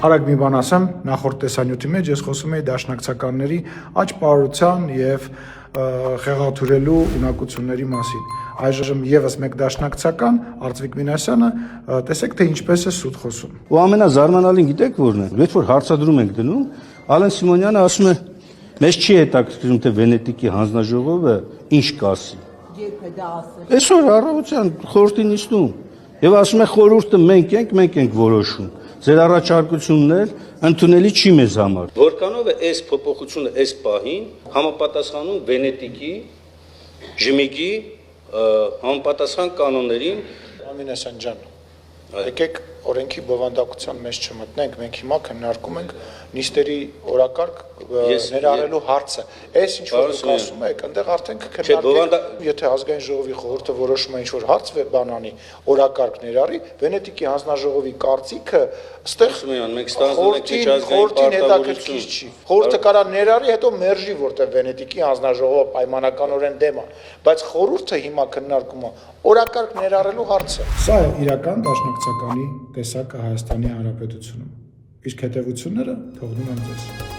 Արագ մի բան ասեմ, նախորդ տեսանյութի մեջ ես խոսում էի դաշնակցականների աճպարության եւ խեղաթյուրելու ունակությունների մասին։ Այժմ եւս մեկ դաշնակցական Արծվիկ Մինասյանը, տեսեք թե ինչպես է սուտ խոսում։ Ու ամենազարմանալին գիտեք որն է, երբ որ հարցադրում ենք դնում, Ալեն Սիմոնյանը ասում է, մեզ չի հետաքրքրում թե Վենետիկի հանձնաժողովը ինչ կասի։ Երբ է դա ասել։ Այսօր առավոտյան խորհրդի նիստում եւ ասում է խորհուրդը մենք ենք որոշում։ Ձեր առաջարկություններ ընդունելի չի մեզ համար։ Որքանով է այս փոփոխությունը այս պահին համապատասխանում Վենետիկի, Ժմիգի համապատասխան կանոններին։ Մինասյան ջան, եկեք օրենքի բովանդակության մեջ չմտնենք, մենք հիմա քննարկում ենք նիստերի օրակարգ ներառելու հարցը։ Այս ինչ որ դուք ասում եք, այնտեղ արդեն քննարկենք, եթե ազգային ժողովի խորհուրդը որոշում է ինչ որ հարց բանանի, օրակարգ ներառի, Վենետիկի հանձնաժողովի կարծիքը այստեղ մենք ստանձնում ենք խորհրդին հետաքրքիր չի։ Խորհուրդը կարա ներառի, հետո մերժի, որտեղ Վենետիկի հանձնաժողովը պայմանականորեն դեմ է, բայց խորհուրդը հիմա քննարկում է օրակարգ ներառելու հարցը։ Սա է իրական դաշնակցականի տեսակը Հայաստանի Հանրապետությունում։ Իսկ հետևությունները թողնում եմ ձեզ։